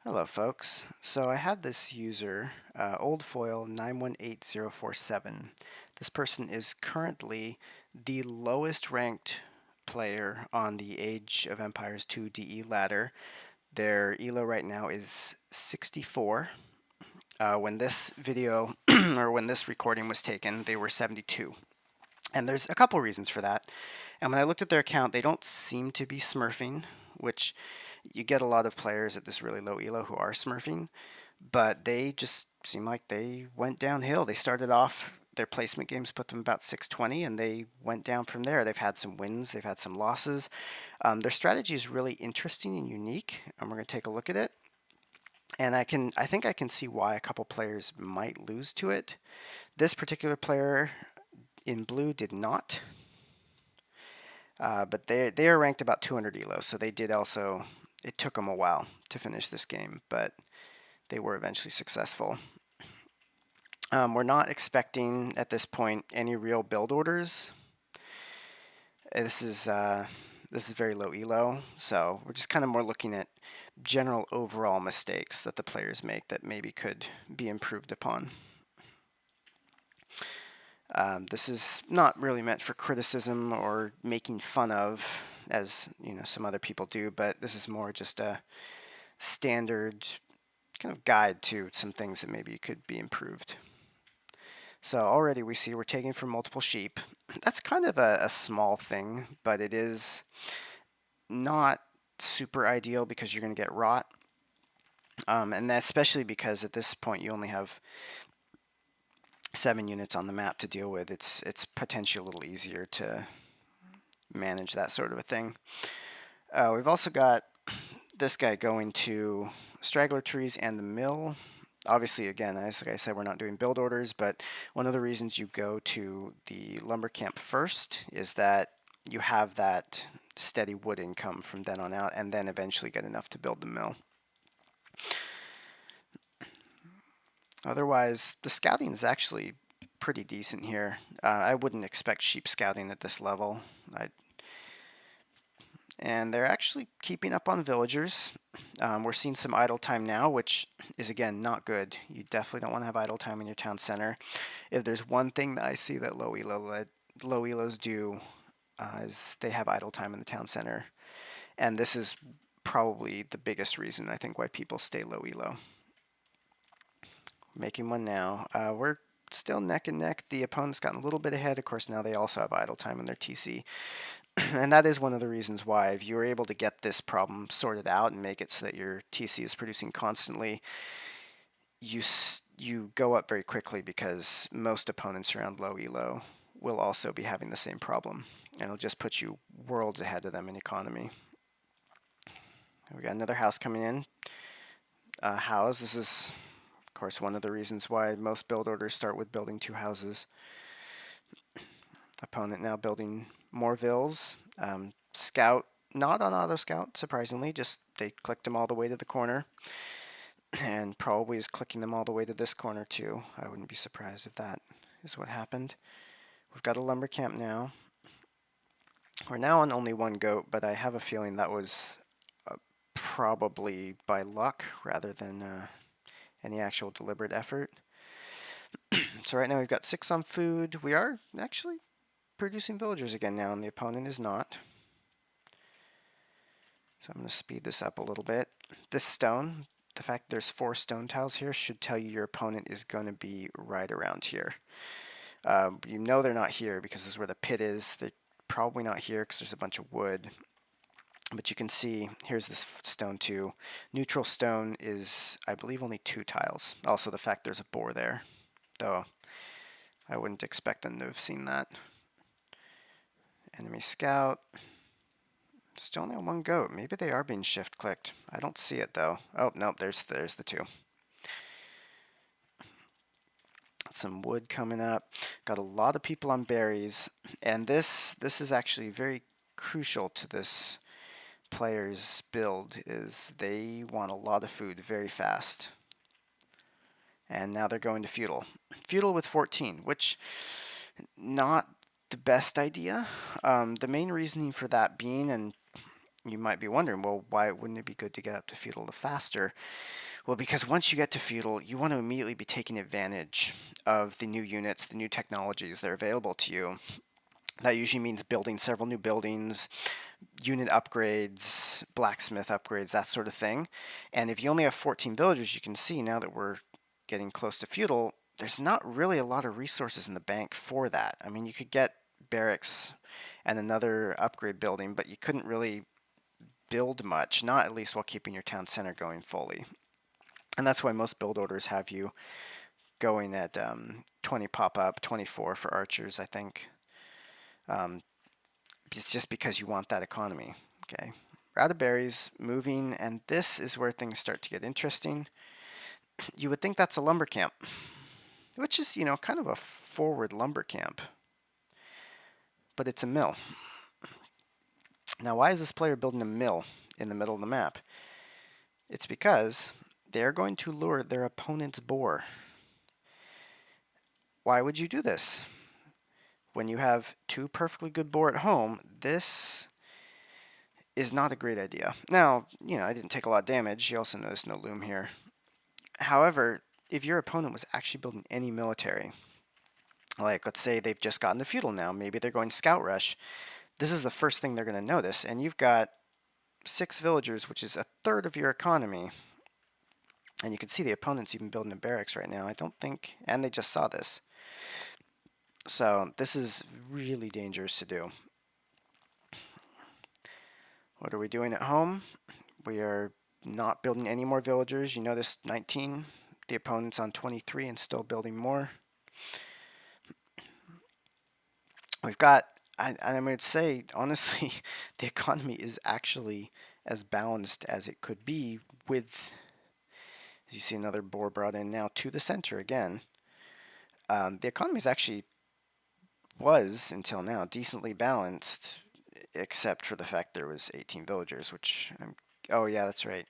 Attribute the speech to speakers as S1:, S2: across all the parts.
S1: Hello folks, so I have this user, oldfoil 918047. This person is currently the lowest ranked player on the Age of Empires 2 DE ladder. Their ELO right now is 64. When this video, or when this recording was taken, they were 72. And there's a couple reasons for that. And when I looked at their account, they don't seem to be smurfing, which you get a lot of players at this really low elo who are smurfing, but they just seem like they went downhill. They started off, their placement games put them about 620, and they went down from there. They've had some wins, they've had some losses. Their strategy is really interesting and unique, and we're going to take a look at it. And I think I can see why a couple players might lose to it. This particular player in blue did not. But they are ranked about 200 elo, so they did also. It took them a while to finish this game, but they were eventually successful. We're not expecting at this point any real build orders. This is very low elo, so we're just kind of more looking at general overall mistakes that the players make that maybe could be improved upon. This is not really meant for criticism or making fun of, as some other people do, but this is more just a standard kind of guide to some things that maybe could be improved. So already we see we're taking from multiple sheep. That's kind of a small thing, but it is not super ideal because you're going to get rot. And especially because at this point you only have 7 units on the map to deal with. It's potentially a little easier to manage that sort of a thing. We've also got this guy going to straggler trees and the mill. Obviously, again, as like I said, we're not doing build orders, but one of the reasons you go to the lumber camp first is that you have that steady wood income from then on out, and then eventually get enough to build the mill. Otherwise, the scouting is actually pretty decent here. I wouldn't expect sheep scouting at this level. And they're actually keeping up on villagers. We're seeing some idle time now, which is, again, not good. You definitely don't want to have idle time in your town center. If there's one thing that I see that low elos do, is they have idle time in the town center. And this is probably the biggest reason, I think, why people stay low elo. Making one now. We're still neck and neck. The opponent's gotten a little bit ahead. Of course, now they also have idle time in their TC. And that is one of the reasons why, if you were able to get this problem sorted out and make it so that your TC is producing constantly, you go up very quickly, because most opponents around low elo will also be having the same problem, and it'll just put you worlds ahead of them in economy. We got another house coming in. House. This is, of course, one of the reasons why most build orders start with building 2 houses. Opponent now building more vills. Scout, not on auto scout, surprisingly, just they clicked them all the way to the corner, and probably is clicking them all the way to this corner too. I wouldn't be surprised if that is what happened. We've got a lumber camp now. We're now on only 1 goat, but I have a feeling that was probably by luck rather than any actual deliberate effort. So right now we've got 6 on food. We are actually producing villagers again now, and the opponent is not. So I'm going to speed this up a little bit. This stone, the fact there's 4 stone tiles here, should tell you your opponent is going to be right around here. You know they're not here because this is where the pit is. They're probably not here because there's a bunch of wood. But you can see, here's this stone too. Neutral stone is, I believe, only 2 tiles. Also the fact there's a boar there, though I wouldn't expect them to have seen that. Enemy scout. Still only 1 goat. Maybe they are being shift clicked. I don't see it though. Oh, nope, there's the 2. Some wood coming up. Got a lot of people on berries, and this is actually very crucial to this player's build, is they want a lot of food very fast. And now they're going to feudal. Feudal with 14, which not the best idea. The main reasoning for that being, and You might be wondering, well, why wouldn't it be good to get up to feudal faster? Well, because once you get to feudal, you want to immediately be taking advantage of the new units, the new technologies that are available to you. That usually means building several new buildings, unit upgrades, blacksmith upgrades, that sort of thing. And if you only have 14 villagers, you can see now that we're getting close to feudal, there's not really a lot of resources in the bank for that. I mean, you could get barracks and another upgrade building, but you couldn't really build much, not at least while keeping your town center going fully. And that's why most build orders have you going at 20 pop up, 24 for archers, I think. It's just because you want that economy. Okay, we're out of berries, moving, and this is where things start to get interesting. You would think that's a lumber camp, which is, kind of a forward lumber camp, but it's a mill. Now, why is this player building a mill in the middle of the map? It's because they're going to lure their opponent's boar. Why would you do this? When you have two perfectly good boar at home, this is not a great idea. Now, I didn't take a lot of damage. You also notice no loom here. However, if your opponent was actually building any military, like let's say they've just gotten to feudal now, maybe they're going scout rush, this is the first thing they're going to notice, and you've got 6 villagers, which is a third of your economy. And you can see the opponent's even building a barracks right now. I don't think, and they just saw this. So this is really dangerous to do. What are we doing at home? We are not building any more villagers. You notice 19. The opponent's on 23 and still building more. We've got, and I would say, honestly, the economy is actually as balanced as it could be with, as you see another boar brought in now to the center again. The economy is actually, was until now, decently balanced, except for the fact there was 18 villagers, which, oh yeah, that's right.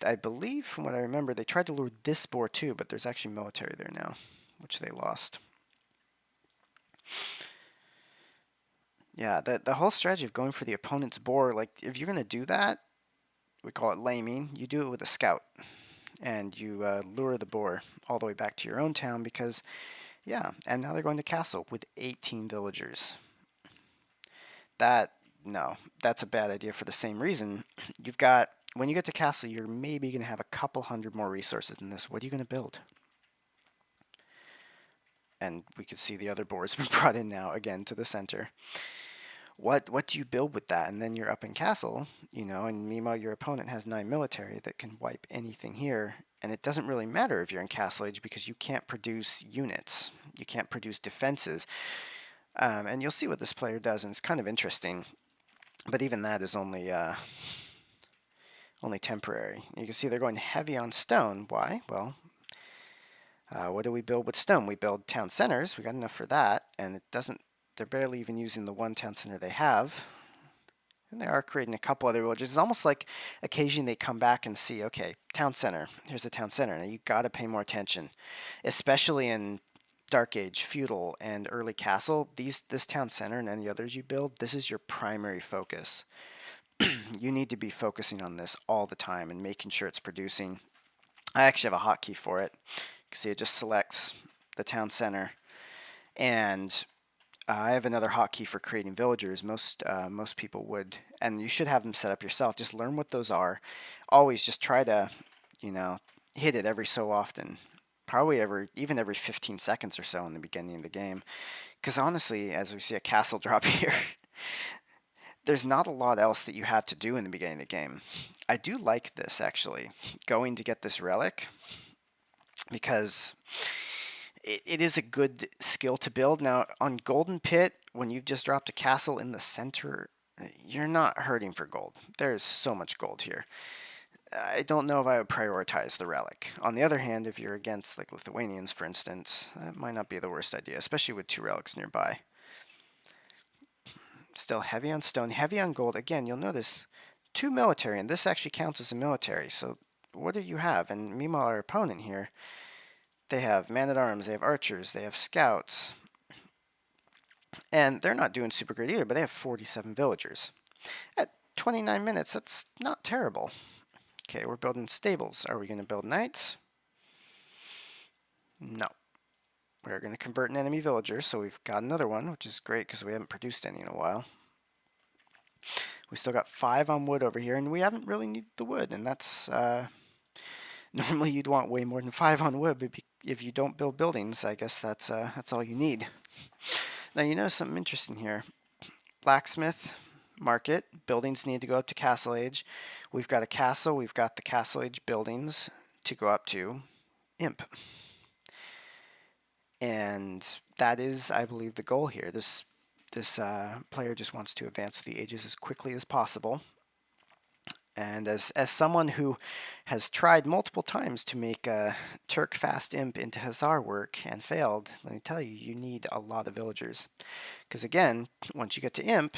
S1: I believe, from what I remember, they tried to lure this boar too, but there's actually military there now, which they lost. Yeah, the whole strategy of going for the opponent's boar, like, if you're going to do that, we call it laming, you do it with a scout. And you lure the boar all the way back to your own town because, yeah, and now they're going to castle with 18 villagers. No, that's a bad idea for the same reason. You've got, when you get to castle, you're maybe going to have a couple hundred more resources than this. What are you going to build? And we could see the other boards been brought in now, again, to the center. What do you build with that? And then you're up in castle, and meanwhile your opponent has 9 military that can wipe anything here. And it doesn't really matter if you're in Castle Age because you can't produce units. You can't produce defenses. And you'll see what this player does, and it's kind of interesting. But even that is only temporary. You can see they're going heavy on stone. Why? Well, what do we build with stone? We build town centers. We got enough for that, and it doesn't. They're barely even using the one town center they have. And they are creating a couple other villages. It's almost like occasionally they come back and see, okay, town center. Here's the town center. Now you got to pay more attention, especially in Dark Age, Feudal, and Early Castle. This town center and any others you build, this is your primary focus. You need to be focusing on this all the time and making sure it's producing. I actually have a hotkey for it. You can see it just selects the town center, and I have another hotkey for creating villagers. Most people would, and you should have them set up yourself. Just learn what those are. Always just try to, hit it every so often. Probably even every 15 seconds or so in the beginning of the game. Because honestly, as we see a castle drop here, there's not a lot else that you have to do in the beginning of the game. I do like this, actually, going to get this relic, because it is a good skill to build. Now, on Golden Pit, when you've just dropped a castle in the center, you're not hurting for gold. There's so much gold here. I don't know if I would prioritize the relic. On the other hand, if you're against, like, Lithuanians, for instance, that might not be the worst idea, especially with 2 relics nearby. Still heavy on stone, heavy on gold. Again, you'll notice 2 military, and this actually counts as a military. So what do you have? And meanwhile, our opponent here, they have man-at-arms, they have archers, they have scouts. And they're not doing super great either, but they have 47 villagers. 29 minutes, that's not terrible. Okay, we're building stables. Are we going to build knights? No. We're going to convert an enemy villager, so we've got another one, which is great because we haven't produced any in a while. We still got 5 on wood over here, and we haven't really needed the wood, and that's... normally you'd want way more than 5 on wood, but if you don't build buildings, I guess that's all you need. Now you notice something interesting here. Blacksmith, market, buildings need to go up to castle age. We've got a castle, we've got the castle age buildings to go up to imp. And that is, I believe, the goal here. This player just wants to advance through the ages as quickly as possible. And as someone who has tried multiple times to make a Turk Fast Imp into Hussar work and failed, let me tell you, you need a lot of villagers. Because again, once you get to Imp,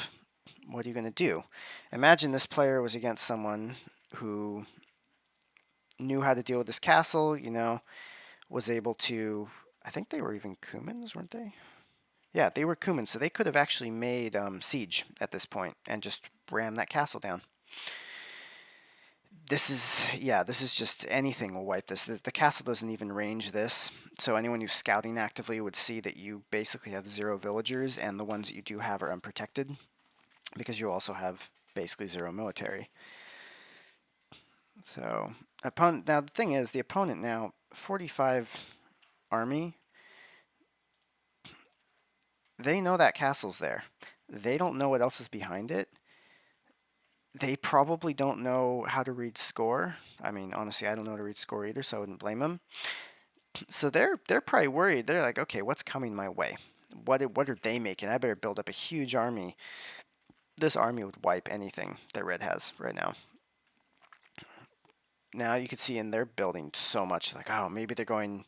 S1: what are you going to do? Imagine this player was against someone who knew how to deal with this castle, you know, was able to... I think they were even Cumans, weren't they? Yeah, they were Cumans, so they could have actually made siege at this point and just ram that castle down. This is just anything will wipe this. The castle doesn't even range this, so anyone who's scouting actively would see that you basically have 0 villagers, and the ones that you do have are unprotected, because you also have basically 0 military. So, now the thing is, the opponent now, 45 army, they know that castle's there. They don't know what else is behind it. They probably don't know how to read score. I mean, honestly, I don't know how to read score either, so I wouldn't blame them. So they're probably worried. They're like, okay, what's coming my way? What are they making? I better build up a huge army. This army would wipe anything that Red has right now. Now you can see in their building so much, like, oh, maybe they're going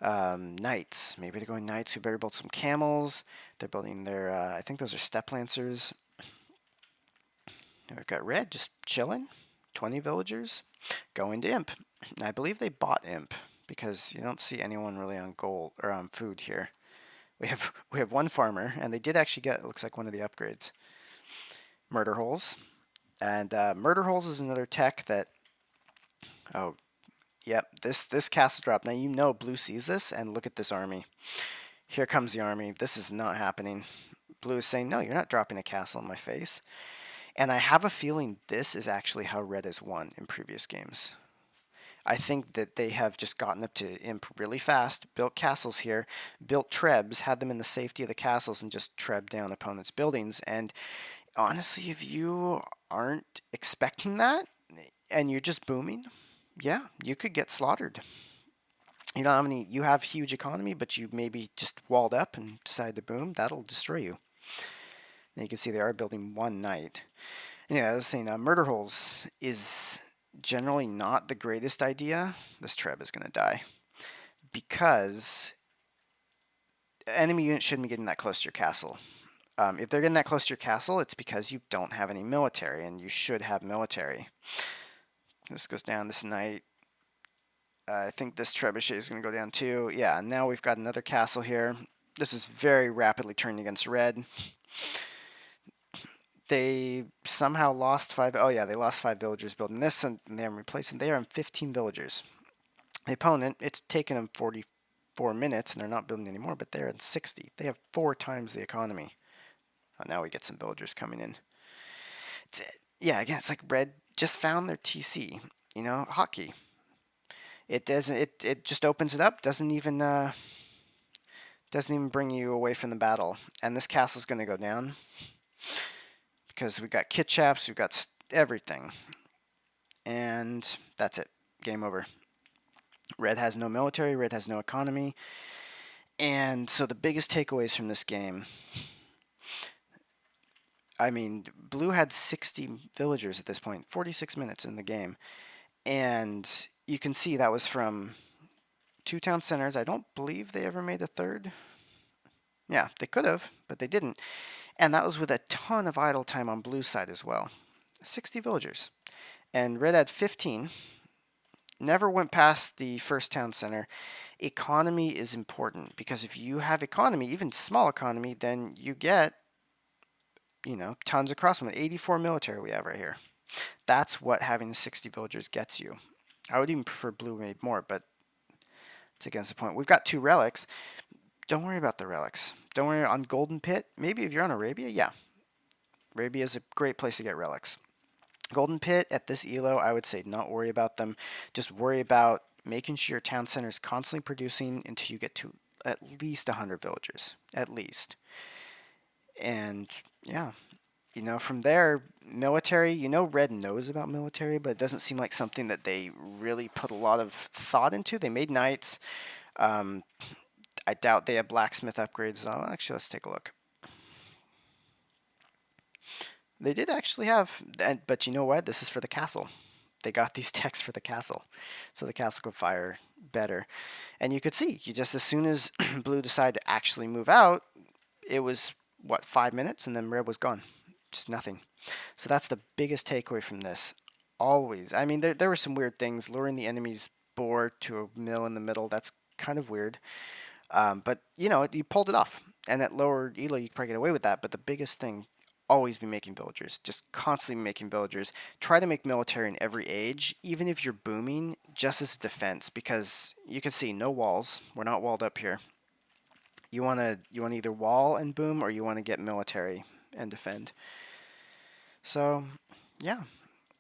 S1: knights. Maybe they're going knights. We better build some camels. They're building their, I think those are steppe lancers. We've got Red just chilling. 20 villagers. Going to Imp. I believe they bought Imp because you don't see anyone really on gold or on food here. We have one farmer, and they did actually get, it looks like, one of the upgrades. Murder holes. And murder holes is another tech that, oh, yep, this castle drop. Now you know Blue sees this, and look at this army. Here comes the army. This is not happening. Blue is saying, no, you're not dropping a castle in my face. And I have a feeling this is actually how Red has won in previous games. I think that they have just gotten up to Imp really fast, built castles here, built trebs, had them in the safety of the castles, and just trebbed down opponents' buildings. And honestly, if you aren't expecting that, and you're just booming, yeah, you could get slaughtered. You don't have any, you have huge economy, but you maybe just walled up and decided to boom, that'll destroy you. And you can see they are building one knight. Yeah, I was saying, murder holes is generally not the greatest idea. This treb is going to die because enemy units shouldn't be getting that close to your castle. If they're getting that close to your castle, it's because you don't have any military, and you should have military. This goes down this knight. I think this trebuchet is going to go down too. Yeah, now we've got another castle here. This is very rapidly turning against Red. They somehow lost 5. Oh yeah, they lost 5 villagers building this, and they're replacing. They are on 15 villagers. The opponent, it's taken them 44 minutes, and they're not building anymore, but they're at 60. They have 4 times the economy. Oh, now we get some villagers coming in. Yeah, again, it's like Red just found their TC. You know, hotkey. It doesn't. It just opens it up. Doesn't even bring you away from the battle. And this castle's going to go down because we've got kit chaps, we've got everything, and that's it. Game over. Red has no military. Red has no economy. And so the biggest takeaways from this game. I mean, Blue had 60 villagers at this point, 46 minutes in the game. And you can see that was from 2 town centers. I don't believe they ever made a third. Yeah, they could have, but they didn't. And that was with a ton of idle time on Blue's side as well. 60 villagers. And Red had 15. Never went past the first town center. Economy is important because if you have economy, even small economy, then you get tons of crossmen. 84 military we have right here. That's what having 60 villagers gets you. I would even prefer blue made more, but it's against the point. We've got 2 relics. Don't worry about the relics. Don't worry on Golden Pit. Maybe if you're on Arabia, yeah. Arabia is a great place to get relics. Golden Pit at this ELO, I would say not worry about them. Just worry about making sure your town center is constantly producing until you get to at least 100 villagers. At least. And yeah, from there, military, Red knows about military, but it doesn't seem like something that they really put a lot of thought into. They made knights. Um, I doubt they have blacksmith upgrades. Oh, actually, let's take a look. They did actually have, but you know what? This is for the castle. They got these techs for the castle, so the castle could fire better. And you could see, as soon as blue decided to actually move out, it was, what, 5 minutes, and then red was gone. Just nothing. So that's the biggest takeaway from this. Always. I mean, there were some weird things. Luring the enemy's boar to a mill in the middle, that's kind of weird. But, you pulled it off. And at lower elo, you could probably get away with that. But the biggest thing, always be making villagers. Just constantly making villagers. Try to make military in every age, even if you're booming, just as defense. Because you can see, no walls. We're not walled up here. You want to either wall and boom, or you want to get military and defend. So, yeah.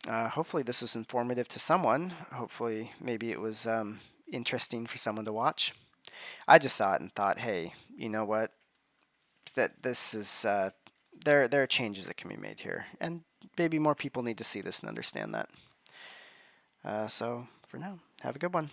S1: Hopefully this was informative to someone. Hopefully maybe it was interesting for someone to watch. I just saw it and thought, hey, you know what? That this is there are changes that can be made here, and maybe more people need to see this and understand that. So for now, have a good one.